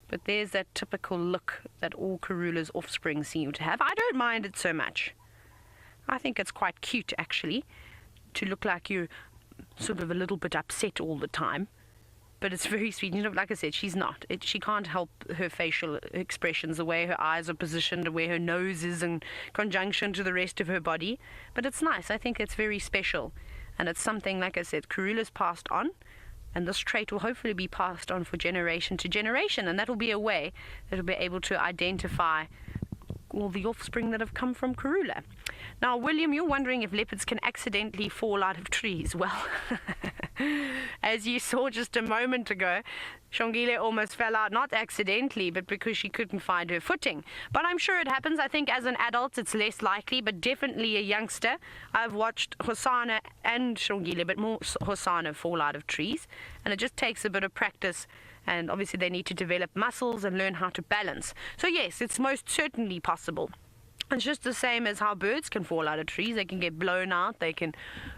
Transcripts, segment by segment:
But there's that typical look that all Karula's offspring seem to have. I don't mind it so much. I think it's quite cute, actually, to look like you're sort of a little bit upset all the time. But it's very sweet. You know, like I said, she's not. She can't help her facial expressions, the way her eyes are positioned, the way her nose is in conjunction to the rest of her body. But it's nice. I think it's very special. And it's something, like I said, Karula's passed on. And this trait will hopefully be passed on for generation to generation. And that will be a way that will be able to identify all the offspring that have come from Karula. Now, William, you're wondering if leopards can accidentally fall out of trees. Well, as you saw just a moment ago, Xongile almost fell out, not accidentally, but because she couldn't find her footing. But I'm sure it happens. I think as an adult, it's less likely, but definitely a youngster. I've watched Hosana and Xongile, but more Hosana fall out of trees. And it just takes a bit of practice. And obviously they need to develop muscles and learn how to balance. So yes, it's most certainly possible. It's just the same as how birds can fall out of trees. They can get blown out. They can,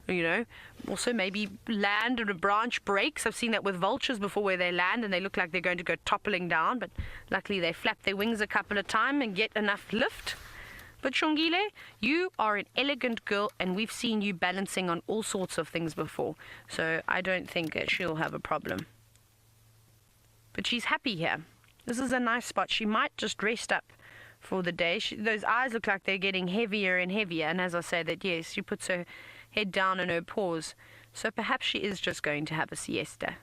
you know, also maybe land and a branch breaks. I've seen that with vultures before, where they land and they look like they're going to go toppling down. But luckily they flap their wings a couple of times and get enough lift. But Xongile, you are an elegant girl, and we've seen you balancing on all sorts of things before. So I don't think that she'll have a problem. But she's happy here. This is a nice spot. She might just rest up for the day. Those eyes look like they're getting heavier and heavier. And as I say that, yes, she puts her head down on her paws. So perhaps she is just going to have a siesta.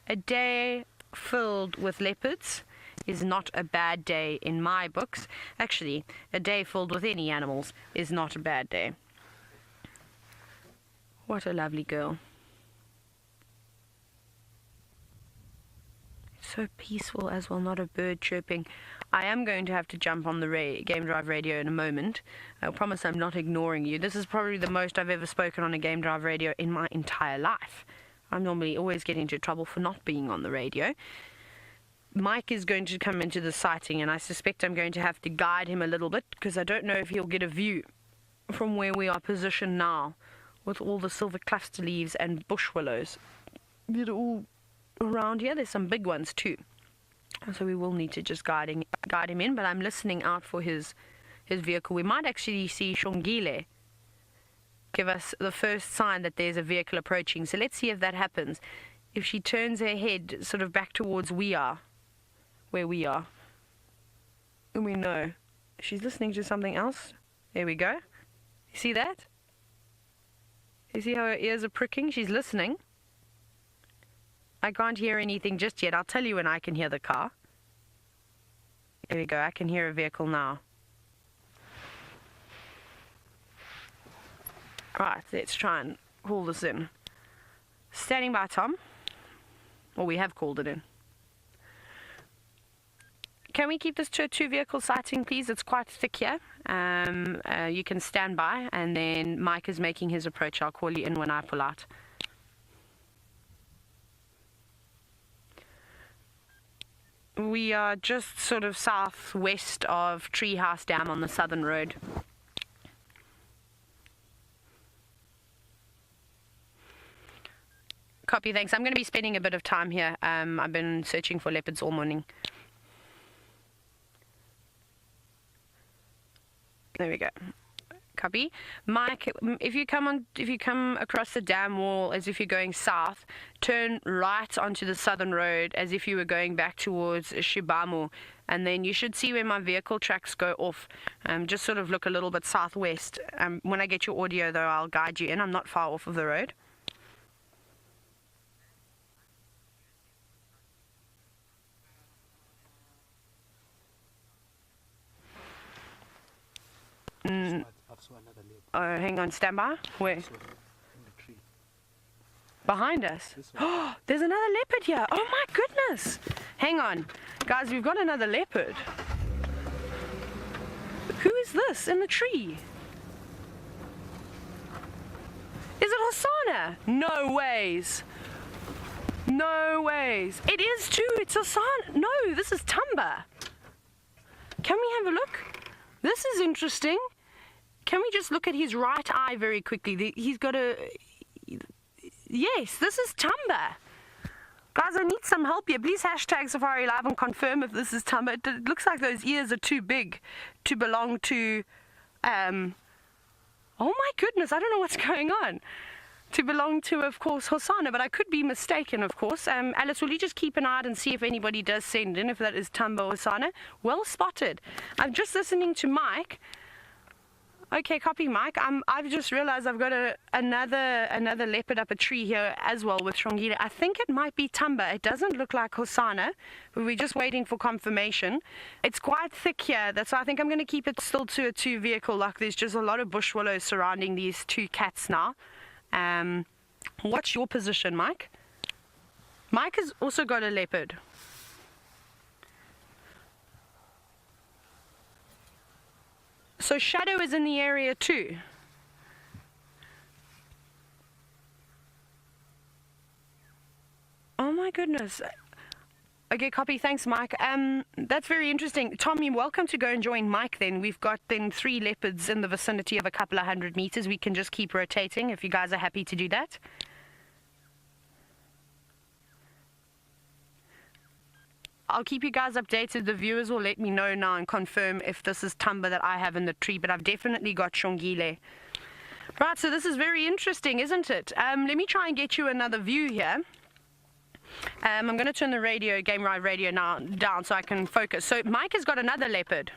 A day filled with leopards is not a bad day in my books. Actually, a day filled with any animals is not a bad day. What a lovely girl. So peaceful as well, not a bird chirping. I am going to have to jump on the Game Drive radio in a moment. I promise I'm not ignoring you. This is probably the most I've ever spoken on a Game Drive radio in my entire life. I'm normally always getting into trouble for not being on the radio. Mike is going to come into the sighting, and I suspect I'm going to have to guide him a little bit, because I don't know if he'll get a view from where we are positioned now with all the silver cluster leaves and bush willows. They're all around here. There's some big ones too, so we will need to just guide him in. But I'm listening out for his vehicle. We might actually see Xongile give us the first sign that there's a vehicle approaching. So let's see if that happens. If she turns her head sort of back towards where we are, and we know she's listening to something else. There we go. You see that? You see how her ears are pricking? She's listening. I can't hear anything just yet. I'll tell you when I can hear the car. There we go. I can hear a vehicle now. Right, let's try and haul this in. Standing by, Tom. Well, we have called it in. Can we keep this to a 2-vehicle sighting, please? It's quite thick here. You can stand by, and then Mike is making his approach. I'll call you in when I pull out. We are just sort of southwest of Treehouse Dam on the southern road. Copy, thanks. I'm going to be spending a bit of time here. I've been searching for leopards all morning. There we go. Copy. Mike, if you come across the dam wall as if you're going south, turn right onto the southern road as if you were going back towards Shibamo, and then you should see where my vehicle tracks go off. Just sort of look a little bit southwest. When I get your audio, though, I'll guide you in. I'm not far off of the road. Oh, hang on, stand by. Where? Behind us. Oh, there's another leopard here. Oh my goodness. Hang on. Guys, we've got another leopard. Who is this in the tree? Is it Hosana? No ways. No ways. It is too. It's Hosana. No, this is Thamba. Can we have a look? This is interesting. Can we just look at his right eye very quickly? He's got a... Yes, this is Thamba. Guys, I need some help here. Please hashtag Safari Live and confirm if this is Thamba. It looks like those ears are too big to belong to, oh my goodness, I don't know what's going on. To belong to, of course, Hosana, but I could be mistaken, of course. Alice, will you just keep an eye out and see if anybody does send in, if that is Thamba or Hosana? Well spotted. I'm just listening to Mike. Okay, copy, Mike. I've just realized I've got another leopard up a tree here as well with Xongile. I think it might be Thamba. It doesn't look like Hosana, but we're just waiting for confirmation. It's quite thick here. That's why I think I'm going to keep it still to a 2-vehicle lock. There's just a lot of bush willows surrounding these 2 cats now. What's your position, Mike? Mike has also got a leopard. So Shadow is in the area too. Oh my goodness. Okay, copy. Thanks, Mike. That's very interesting. Tom, you're welcome to go and join Mike then. We've got then 3 leopards in the vicinity of a couple of 100 meters. We can just keep rotating if you guys are happy to do that. I'll keep you guys updated. The viewers will let me know now and confirm if this is Thamba that I have in the tree, but I've definitely got Xongile. Right, so this is very interesting, isn't it? Let me try and get you another view here. I'm going to turn the Game Ride radio now down so I can focus. So Mike has got another leopard.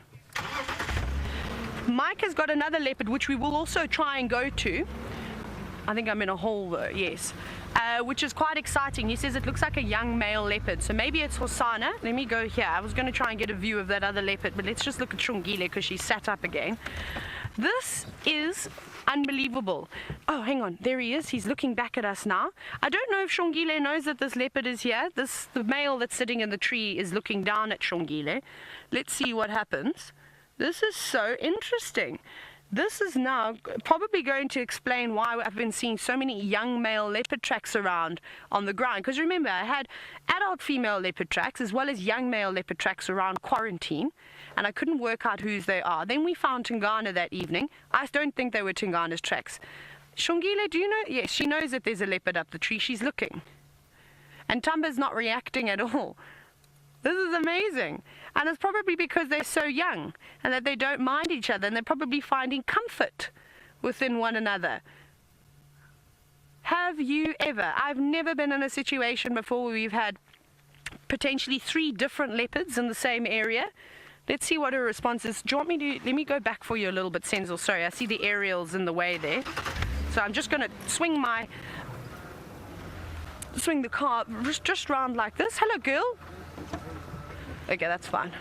Mike has got another leopard, which we will also try and go to. I think I'm in a hole though, yes. Which is quite exciting. He says it looks like a young male leopard. So maybe it's Hosana. Let me go here. I was going to try and get a view of that other leopard, but let's just look at Xongile because she sat up again. This is unbelievable. Oh, hang on. There he is. He's looking back at us now. I don't know if Xongile knows that this leopard is here. The male that's sitting in the tree is looking down at Xongile. Let's see what happens. This is so interesting. This is now probably going to explain why I've been seeing so many young male leopard tracks around on the ground. Because remember, I had adult female leopard tracks as well as young male leopard tracks around quarantine, and I couldn't work out whose they are. Then we found Tingana that evening. I don't think they were Tingana's tracks. Xongile, do you know? Yes, she knows that there's a leopard up the tree. She's looking. And Thamba's not reacting at all. This is amazing. And it's probably because they're so young and that they don't mind each other and they're probably finding comfort within one another. Have you ever? I've never been in a situation before where we've had potentially 3 different leopards in the same area. Let's see what her response is. Do you want me to, let me go back for you a little bit, Senzo. Sorry, I see the aerials in the way there. So I'm just going to swing the car just round like this. Hello, girl. Okay, that's fine.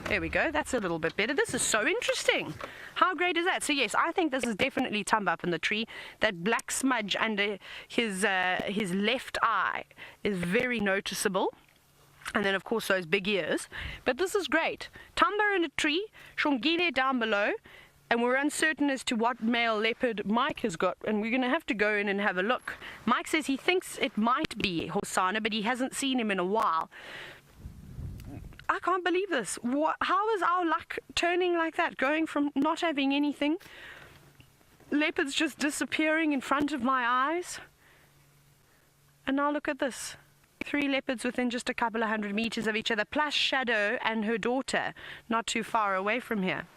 There we go. That's a little bit better. This is so interesting. How great is that? So yes, I think this is definitely Thamba up in the tree. That black smudge under his left eye is very noticeable. And then, of course, those big ears. But this is great. Thamba in a tree, Xongile down below, and we're uncertain as to what male leopard Mike has got, and we're going to have to go in and have a look. Mike says he thinks it might be Hosana, but he hasn't seen him in a while. I can't believe this. How is our luck turning like that? Going from not having anything, leopards just disappearing in front of my eyes. And now look at this. 3 leopards within just a couple of 100 meters of each other, plus Shadow and her daughter, not too far away from here.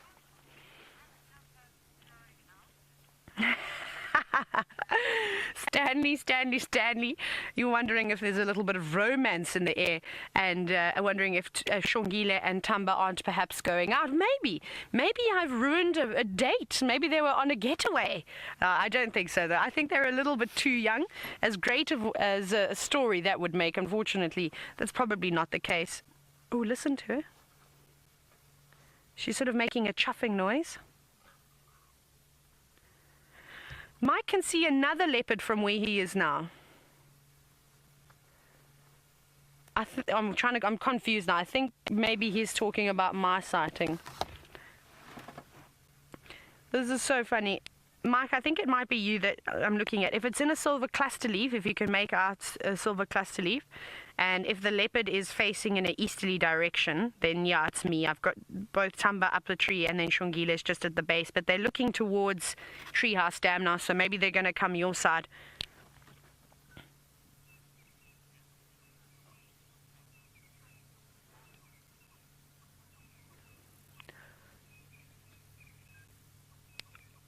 Stanley, you're wondering if there's a little bit of romance in the air, and wondering if Xongile and Thamba aren't perhaps going out. Maybe I've ruined a date. Maybe they were on a getaway. I don't think so, though. I think they're a little bit too young. As great as a story that would make, unfortunately, that's probably not the case. Oh, listen to her. She's sort of making a chuffing noise. Mike can see another leopard from where he is now. I'm confused now. I think maybe he's talking about my sighting. This is so funny. Mike, I think it might be you that I'm looking at. If it's in a silver cluster leaf, if you can make out a silver cluster leaf, and if the leopard is facing in an easterly direction, then yeah, it's me. I've got both Thamba up the tree and then Xongile is just at the base, but they're looking towards Treehouse Dam now, so maybe they're going to come your side.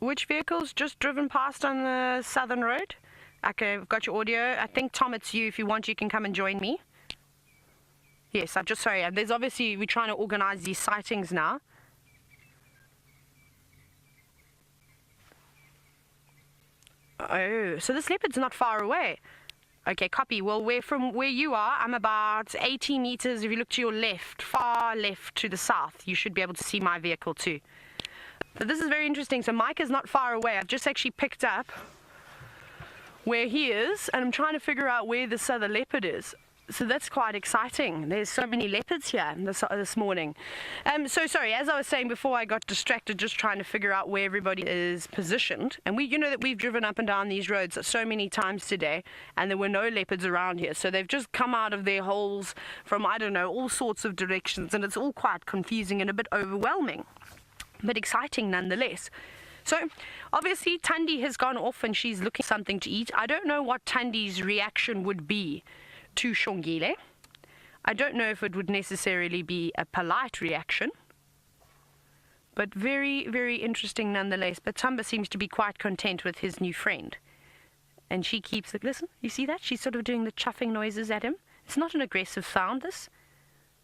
which vehicle's just driven past on the southern road? Okay, I've got your audio. I think, Tom, it's you. If you want, you can come and join me. Yes, I'm just sorry. There's obviously, we're trying to organize these sightings now. Oh, so this leopard's not far away. Okay, copy. Well, from where you are, I'm about 80 meters. If you look to your left, far left to the south, you should be able to see my vehicle too. So this is very interesting. So Mike is not far away. I've just actually picked up where he is, and I'm trying to figure out where this other leopard is. So that's quite exciting. There's so many leopards here this morning. So sorry, as I was saying before, I got distracted just trying to figure out where everybody is positioned. And you know that we've driven up and down these roads so many times today, and there were no leopards around here. So they've just come out of their holes from, I don't know, all sorts of directions, and it's all quite confusing and a bit overwhelming, but exciting nonetheless. So obviously Thandi has gone off and she's looking for something to eat. I don't know what Thandi's reaction would be to Xongile. I don't know if it would necessarily be a polite reaction, but very, very interesting nonetheless. But Thamba seems to be quite content with his new friend, and she keeps like, listen, you see that? She's sort of doing the chuffing noises at him. It's not an aggressive sound, this.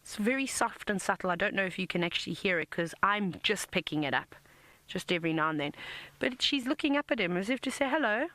It's very soft and subtle. I don't know if you can actually hear it because I'm just picking it up just every now and then. But she's looking up at him as if to say hello.